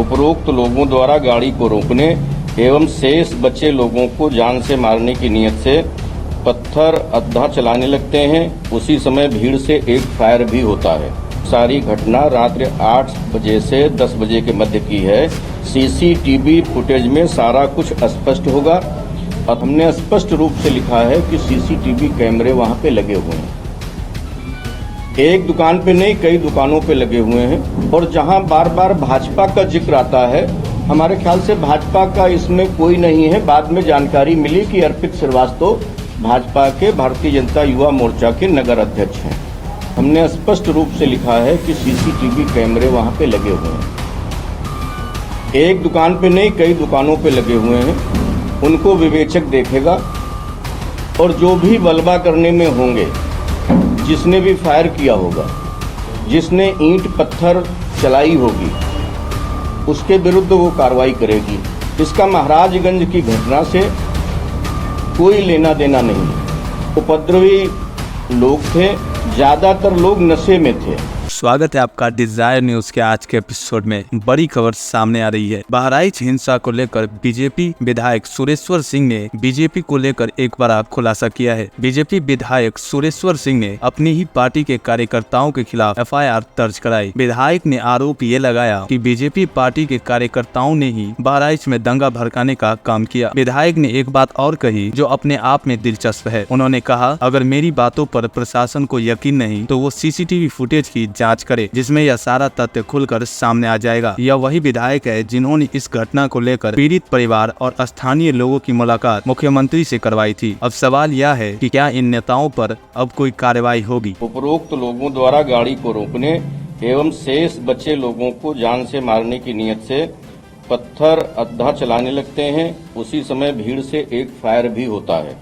उपरोक्त लोगों द्वारा गाड़ी को रोकने एवं शेष बचे लोगों को जान से मारने की नीयत से पत्थर अद्धा चलाने लगते हैं। उसी समय भीड़ से एक फायर भी होता है। सारी घटना रात्रि 8 बजे से 10 बजे के मध्य की है। सीसीटीवी फुटेज में सारा कुछ स्पष्ट होगा और हमने स्पष्ट रूप से लिखा है कि सीसीटीवी कैमरे वहां पे लगे हुए हैं। एक दुकान पे नहीं, कई दुकानों पे लगे हुए हैं। और जहां बार बार भाजपा का जिक्र आता है, हमारे ख्याल से भाजपा का इसमें कोई नहीं है। बाद में जानकारी मिली कि अर्पित श्रीवास्तव भाजपा के भारतीय जनता युवा मोर्चा के नगर अध्यक्ष हैं। हमने स्पष्ट रूप से लिखा है कि सीसीटीवी कैमरे वहां पे लगे हुए हैं। एक दुकान पे नहीं, कई दुकानों पे लगे हुए हैं। उनको विवेचक देखेगा और जो भी बलवा करने में होंगे, जिसने भी फायर किया होगा, जिसने ईंट पत्थर चलाई होगी, उसके विरुद्ध वो कार्रवाई करेगी। इसका महाराजगंज की घटना से कोई लेना देना नहीं। उपद्रवी लोग थे, ज्यादातर लोग नशे में थे। स्वागत है आपका डिजायर न्यूज के आज के एपिसोड में। बड़ी खबर सामने आ रही है। बहराइच हिंसा को लेकर बीजेपी विधायक सुरेश्वर सिंह ने बीजेपी को लेकर एक बड़ा खुलासा किया है। बीजेपी विधायक सुरेश्वर सिंह ने अपनी ही पार्टी के कार्यकर्ताओं के खिलाफ एफआईआर दर्ज कराई। विधायक ने आरोप ये लगाया कि बीजेपी पार्टी के कार्यकर्ताओं ने ही बहराइच में दंगा भड़काने का काम किया। विधायक ने एक बात और कही जो अपने आप में दिलचस्प है। उन्होंने कहा, अगर मेरी बातों पर प्रशासन को यकीन नहीं तो वो सीसीटीवी फुटेज की जांच करे, जिसमें यह सारा तथ्य खुलकर सामने आ जाएगा। यह वही विधायक है जिन्होंने इस घटना को लेकर पीड़ित परिवार और स्थानीय लोगों की मुलाकात मुख्यमंत्री से करवाई थी। अब सवाल यह है कि क्या इन नेताओं पर अब कोई कार्रवाई होगी। उपरोक्त लोगों द्वारा गाड़ी को रोकने एवं शेष बचे लोगों को जान से मारने की नीयत से पत्थर अद्धा चलाने लगते हैं। उसी समय भीड़ से एक फायर भी होता है,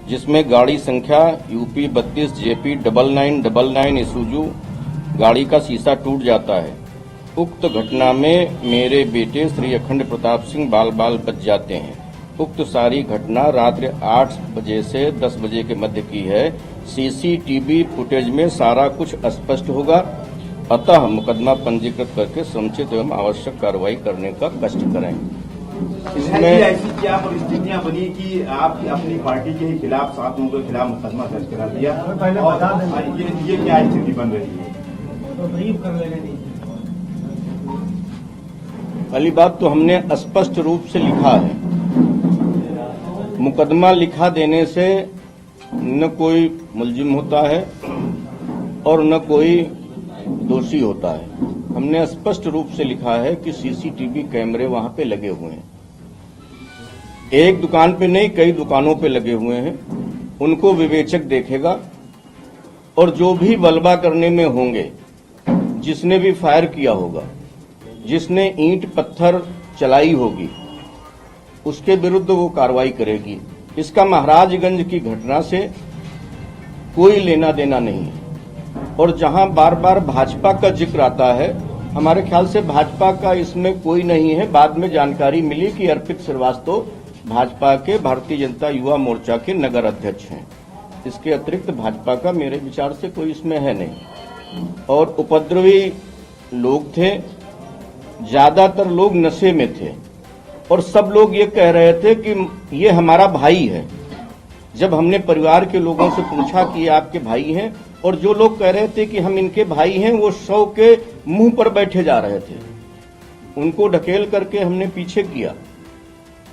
जिसमें गाड़ी संख्या यूपी 32 जेपी 9999 इसुजू गाड़ी का शीशा टूट जाता है। उक्त घटना में मेरे बेटे श्री अखंड प्रताप सिंह बाल बाल बच जाते हैं। उक्त सारी घटना रात्रि 8 बजे से 10 बजे के मध्य की है। सीसीटीवी फुटेज में सारा कुछ स्पष्ट होगा, अतः मुकदमा पंजीकृत करके समुचित एवं आवश्यक कार्रवाई करने का कष्ट करें। इसमें ऐसी क्या परिस्थितियां बनी कि आप अपनी पार्टी के खिलाफ 7 लोगों के खिलाफ मुकदमा दर्ज करा दिया, और ये क्या स्थिति बन रही है? पहली बात तो हमने स्पष्ट रूप से लिखा है, मुकदमा लिखा देने से न कोई मुलजिम होता है और न कोई दोषी होता है। हमने स्पष्ट रूप से लिखा है कि सीसीटीवी कैमरे वहां पे लगे हुए हैं। एक दुकान पे नहीं, कई दुकानों पे लगे हुए हैं। उनको विवेचक देखेगा और जो भी बलवा करने में होंगे, जिसने भी फायर किया होगा, जिसने ईंट पत्थर चलाई होगी, उसके विरुद्ध वो कार्रवाई करेगी। इसका महाराजगंज की घटना से कोई लेना देना नहीं है। और जहां बार बार भाजपा का जिक्र आता है, हमारे ख्याल से भाजपा का इसमें कोई नहीं है। बाद में जानकारी मिली कि अर्पित श्रीवास्तव भाजपा के भारतीय जनता युवा मोर्चा के नगर अध्यक्ष हैं। इसके अतिरिक्त भाजपा का मेरे विचार से कोई इसमें है नहीं। और उपद्रवी लोग थे, ज्यादातर लोग नशे में थे और सब लोग ये कह रहे थे कि ये हमारा भाई है। जब हमने परिवार के लोगों से पूछा कि ये आपके भाई हैं, और जो लोग कह रहे थे कि हम इनके भाई हैं, वो 100 के मुंह पर बैठे जा रहे थे। उनको ढकेल करके हमने पीछे किया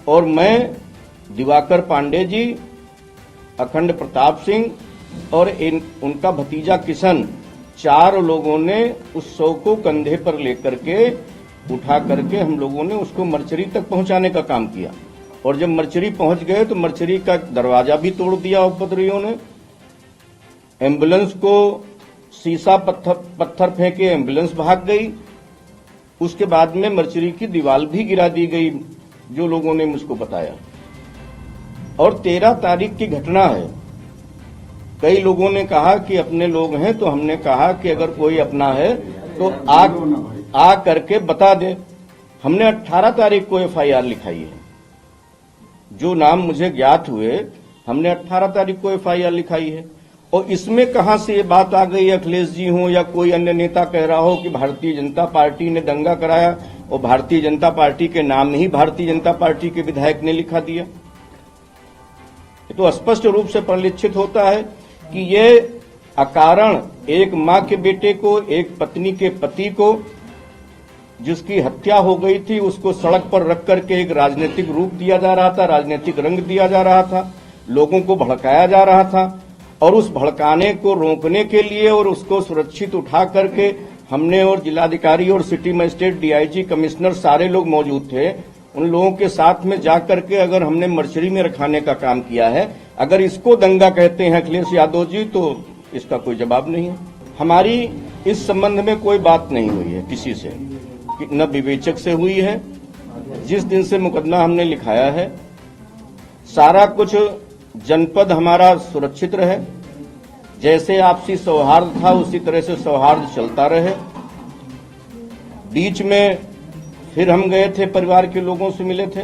और मैं, दिवाकर पांडे जी, अखंड प्रताप सिंह और उनका भतीजा किशन, 4 लोगों ने उस 100 को कंधे पर लेकर के उठा करके हम लोगों ने उसको मर्चरी तक पहुंचाने का काम किया। और जब मर्चरी पहुंच गए तो मर्चरी का दरवाजा भी तोड़ दिया उपद्रवियों ने। एम्बुलेंस को शीशा पत्थर फेंके, एम्बुलेंस भाग गई। उसके बाद में मर्चरी की दीवार भी गिरा दी गई, जो लोगों ने मुझको बताया। और 13 तारीख की घटना है। कई लोगों ने कहा कि अपने लोग हैं, तो हमने कहा कि अगर कोई अपना है तो आ करके बता दे। हमने 18 तारीख को एफआईआर लिखाई है। जो नाम मुझे ज्ञात हुए, हमने 18 तारीख को एफआईआर लिखाई है। और इसमें कहां से ये बात आ गई, अखिलेश जी हो या कोई अन्य नेता कह रहा हो कि भारतीय जनता पार्टी ने दंगा कराया। और भारतीय जनता पार्टी के नाम ही भारतीय जनता पार्टी के विधायक ने लिखा दिया। ये तो स्पष्ट रूप से परिलक्षित होता है कि ये अकारण एक मां के बेटे को, एक पत्नी के पति को, जिसकी हत्या हो गई थी, उसको सड़क पर रख करके एक राजनीतिक रूप दिया जा रहा था, राजनीतिक रंग दिया जा रहा था, लोगों को भड़काया जा रहा था। और उस भड़काने को रोकने के लिए और उसको सुरक्षित उठा करके हमने और जिलाधिकारी और सिटी मजिस्ट्रेट, डीआईजी, कमिश्नर सारे लोग मौजूद थे। उन लोगों के साथ में जाकर के अगर हमने मर्चरी में रखाने का काम किया है, अगर इसको दंगा कहते हैं अखिलेश यादव जी, तो इसका कोई जवाब नहीं है। हमारी इस संबंध में कोई बात नहीं हुई है किसी से, न विवेचक से हुई है। जिस दिन से मुकदमा हमने लिखाया है, सारा कुछ जनपद हमारा सुरक्षित रहे, जैसे आपसी सौहार्द था उसी तरह से सौहार्द चलता रहे। बीच में फिर हम गए थे, परिवार के लोगों से मिले थे,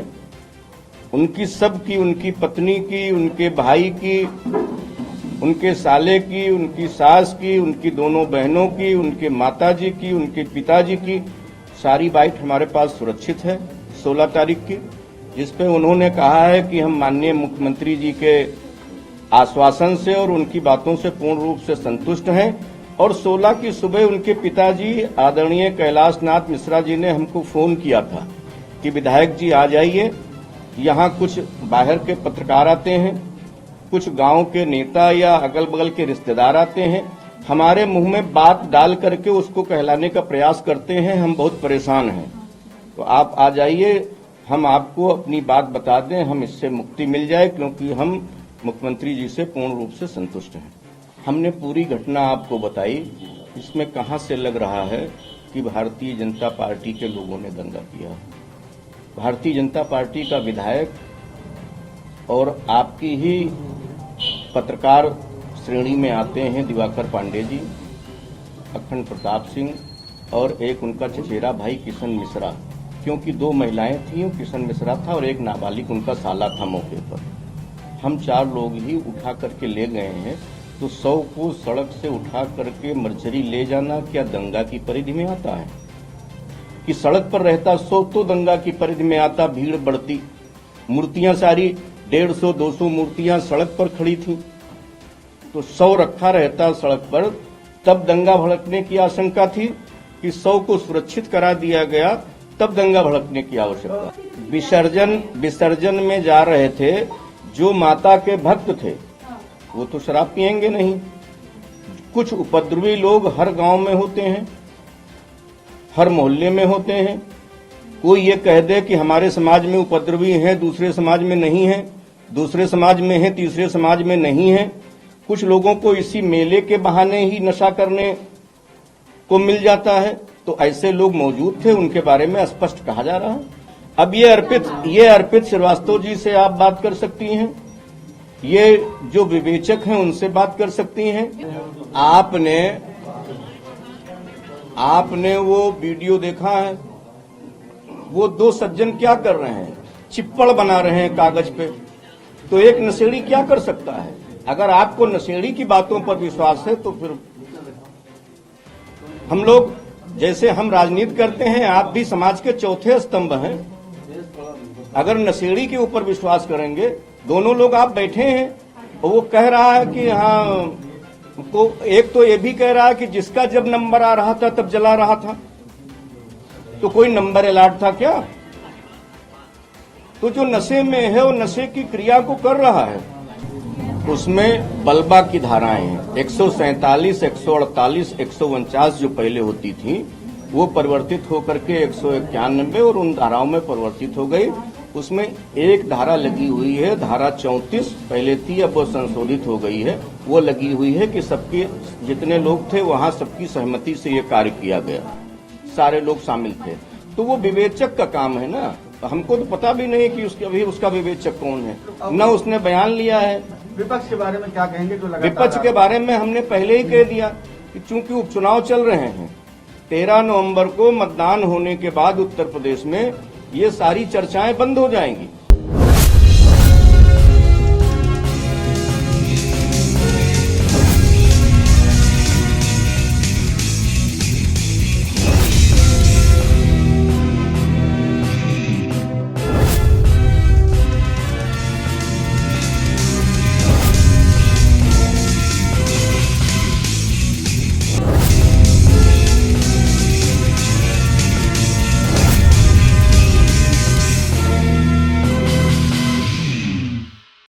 उनकी सबकी, उनकी पत्नी की, उनके भाई की, उनके साले की, उनकी सास की, उनकी दोनों बहनों की, उनके माताजी की, उनके पिताजी की सारी बाइट हमारे पास सुरक्षित है 16 तारीख की, जिसपे उन्होंने कहा है कि हम माननीय मुख्यमंत्री जी के आश्वासन से और उनकी बातों से पूर्ण रूप से संतुष्ट हैं। और 16 की सुबह उनके पिताजी आदरणीय कैलाश नाथ मिश्रा जी ने हमको फोन किया था कि विधायक जी आ जाइए, यहाँ कुछ बाहर के पत्रकार आते हैं, कुछ गांव के नेता या अगल बगल के रिश्तेदार आते हैं, हमारे मुंह में बात डाल करके उसको कहलाने का प्रयास करते हैं, हम बहुत परेशान हैं, तो आप आ जाइए, हम आपको अपनी बात बता दें, हम इससे मुक्ति मिल जाए, क्योंकि हम मुख्यमंत्री जी से पूर्ण रूप से संतुष्ट हैं। हमने पूरी घटना आपको बताई, इसमें कहां से लग रहा है कि भारतीय जनता पार्टी के लोगों ने दंगा किया। भारतीय जनता पार्टी का विधायक और आपकी ही पत्रकार श्रेणी में आते हैं दिवाकर पांडे जी, अखंड प्रताप सिंह और एक उनका चचेरा भाई किशन मिश्रा, क्योंकि 2 महिलाएं थीं, किशन मिश्रा था और एक नाबालिग उनका साला था मौके पर। हम 4 लोग ही उठा करके ले गए हैं, तो 100 को सड़क से उठा करके मर्चरी ले जाना क्या दंगा की परिधि में आता है? कि सड़क पर रहता 100 तो दंगा की परिधि में आता, भीड़ बढ़ती, मूर्तियां सारी 150-200 मूर्तियां सड़क पर खड़ी थीं, तो 100 रखा रहता सड़क पर, तब दंगा भड़कने की आशंका थी। कि 100 को सुरक्षित करा दिया गया, तब दंगा भड़कने की आवश्यकता। विसर्जन में जा रहे थे, जो माता के भक्त थे वो तो शराब पिएंगे नहीं। कुछ उपद्रवी लोग हर गांव में होते हैं, हर मोहल्ले में होते हैं। कोई ये कह दे कि हमारे समाज में उपद्रवी हैं, दूसरे समाज में नहीं है, दूसरे समाज में है, तीसरे समाज में नहीं है। कुछ लोगों को इसी मेले के बहाने ही नशा करने को मिल जाता है, तो ऐसे लोग मौजूद थे, उनके बारे में स्पष्ट कहा जा रहा है। अब ये अर्पित श्रीवास्तव जी से आप बात कर सकती हैं, ये जो विवेचक हैं उनसे बात कर सकती हैं। आपने वो वीडियो देखा है, वो 2 सज्जन क्या कर रहे हैं, चिप्पड़ बना रहे हैं कागज पे, तो एक नशेड़ी क्या कर सकता है? अगर आपको नशेड़ी की बातों पर विश्वास है तो फिर हम लोग, जैसे हम राजनीति करते हैं, आप भी समाज के चौथे स्तंभ हैं। अगर नशेड़ी के ऊपर विश्वास करेंगे, दोनों लोग आप बैठे हैं और वो कह रहा है कि हाँ, को एक तो ये भी कह रहा है कि जिसका जब नंबर आ रहा था तब जला रहा था, तो कोई नंबर अलॉट था क्या? तो जो नशे में है वो नशे की क्रिया को कर रहा है, उसमें बलबा की धाराएं हैं 147, 148, 149 जो पहले होती थी, वो परिवर्तित होकर के 191 और उन धाराओं में परिवर्तित हो गई। उसमें एक धारा लगी हुई है, धारा 34 पहले थी, अब वो संशोधित हो गई है। वो लगी हुई है कि सबके जितने लोग थे वहां सबकी सहमति से ये कार्य किया गया, सारे लोग शामिल थे। तो वो विवेचक का काम है ना, हमको तो पता भी नहीं कि अभी उसका विवेचक कौन है, न उसने बयान लिया है। विपक्ष के बारे में क्या कहेंगे? जो विपक्ष के बारे में हमने पहले ही कह दिया कि चूंकि उपचुनाव चल रहे हैं, 13 नवंबर को मतदान होने के बाद उत्तर प्रदेश में ये सारी चर्चाएं बंद हो जाएंगी।